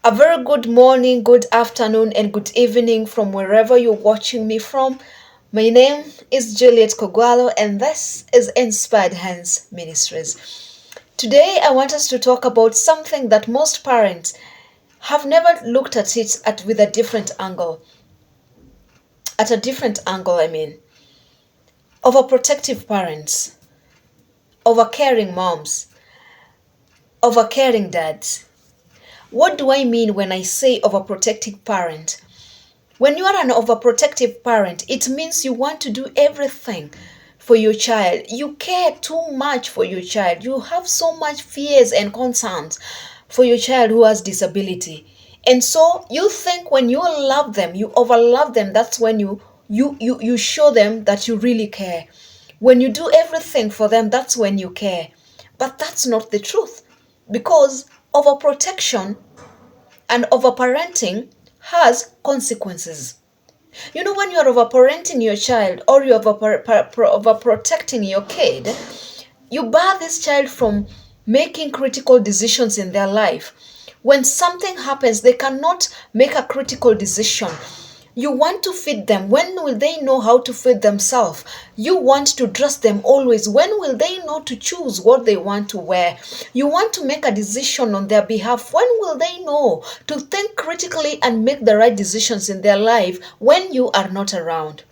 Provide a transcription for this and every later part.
A very good morning, good afternoon, and good evening from wherever you're watching me from. My name is Juliet Kogwalo, and this is Inspired Hands Ministries. Today, I want us to talk about something that most parents have never looked at it at with a different angle. At a different angle, I mean, overprotective parents, overcaring moms, overcaring dads. What do I mean when I say overprotective parent? When you are an overprotective parent, it means you want to do everything for your child. You care too much for your child. You have so much fears and concerns for your child who has disability. And so you think when you love them, you overlove them, that's when you show them that you really care. When you do everything for them, that's when you care. But that's not the truth, because overprotection and overparenting has consequences. You know, when you're overparenting your child or you're overprotecting your kid, you bar this child from making critical decisions in their life. When something happens, they cannot make a critical decision. You want to feed them. When will they know how to feed themselves? You want to dress them always. When will they know to choose what they want to wear? You want to make a decision on their behalf. When will they know to think critically and make the right decisions in their life when you are not around?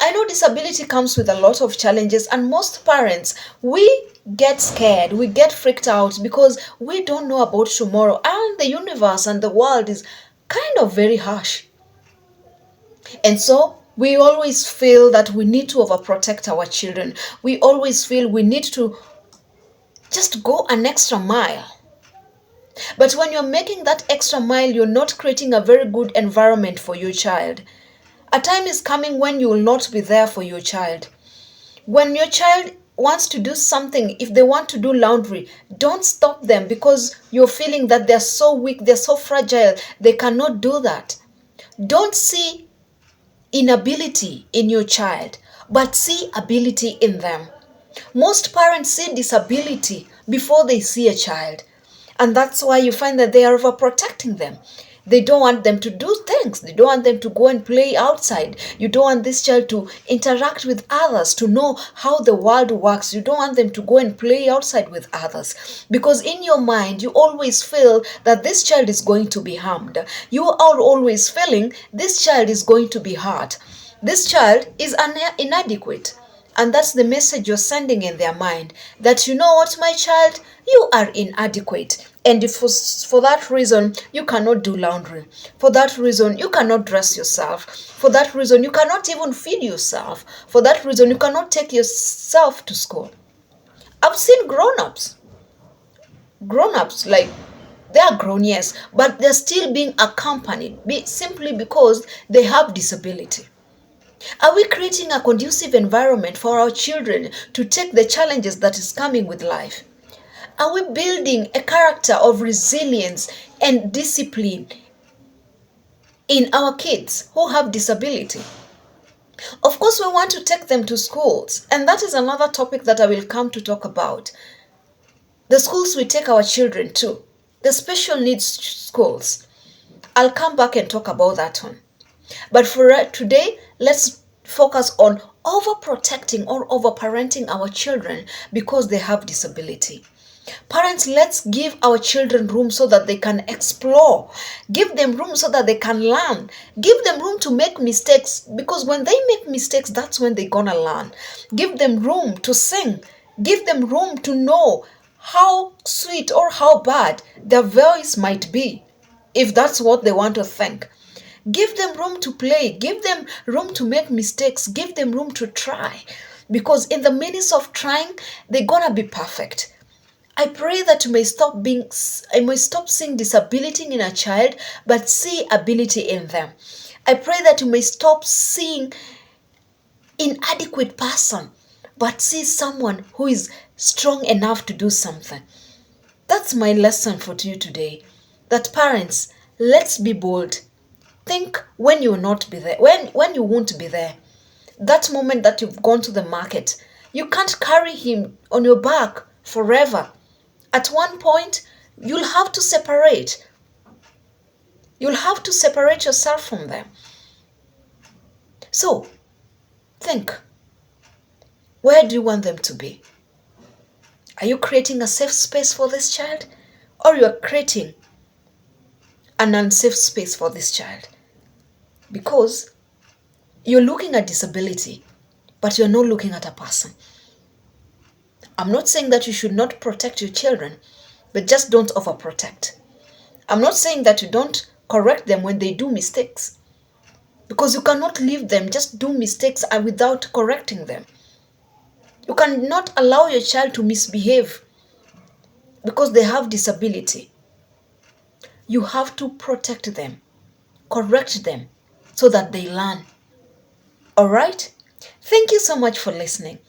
I know disability comes with a lot of challenges, and most parents, we get scared, we get freaked out because we don't know about tomorrow, and the universe and the world is kind of very harsh. And so we always feel that we need to overprotect our children. We always feel we need to just go an extra mile. But when you're making that extra mile, you're not creating a very good environment for your child. A time is coming when you will not be there for your child. When your child wants to do something, if they want to do laundry, don't stop them because you're feeling that they're so weak, they're so fragile, they cannot do that. Don't see inability in your child, but see ability in them. Most parents see disability before they see a child, and that's why you find that they are overprotecting them. They don't want them to do things. They don't want them to go and play outside. You don't want this child to interact with others, to know how the world works. You don't want them to go and play outside with others. Because in your mind, you always feel that this child is going to be harmed. You are always feeling this child is going to be hurt. This child is inadequate. And that's the message you're sending in their mind, that you know what, my child, you are inadequate. And if for that reason, you cannot do laundry. For that reason, you cannot dress yourself. For that reason, you cannot even feed yourself. For that reason, you cannot take yourself to school. I've seen grown-ups. Grown-ups, like, they are grown, yes, but they're still being accompanied simply because they have disability. Are we creating a conducive environment for our children to take the challenges that is coming with life? Are we building a character of resilience and discipline in our kids who have disability? Of course, we want to take them to schools, and that is another topic that I will come to talk about. The schools we take our children to, the special needs schools. I'll come back and talk about that one. But for today, let's focus on overprotecting or overparenting our children because they have disability. Parents, let's give our children room so that they can explore. Give them room so that they can learn. Give them room to make mistakes, because when they make mistakes, that's when they're gonna learn. Give them room to sing. Give them room to know how sweet or how bad their voice might be, if that's what they want to think. Give them room to play. Give them room to make mistakes. Give them room to try. Because in the midst of trying, they're gonna be perfect. I pray that you may stop seeing disability in a child, but see ability in them. I pray that you may stop seeing inadequate person, but see someone who is strong enough to do something. That's my lesson for you today. That parents, let's be bold. Think when you will not be there, when you won't be there. That moment that you've gone to the market, you can't carry him on your back forever. At one point, you'll have to separate. You'll have to separate yourself from them. So, think, where do you want them to be? Are you creating a safe space for this child? Or you are creating an unsafe space for this child? Because you're looking at disability, but you're not looking at a person. I'm not saying that you should not protect your children, but just don't overprotect. I'm not saying that you don't correct them when they do mistakes, because you cannot leave them just do mistakes without correcting them. You cannot allow your child to misbehave because they have disability. You have to protect them, correct them, so that they learn. All right? Thank you so much for listening.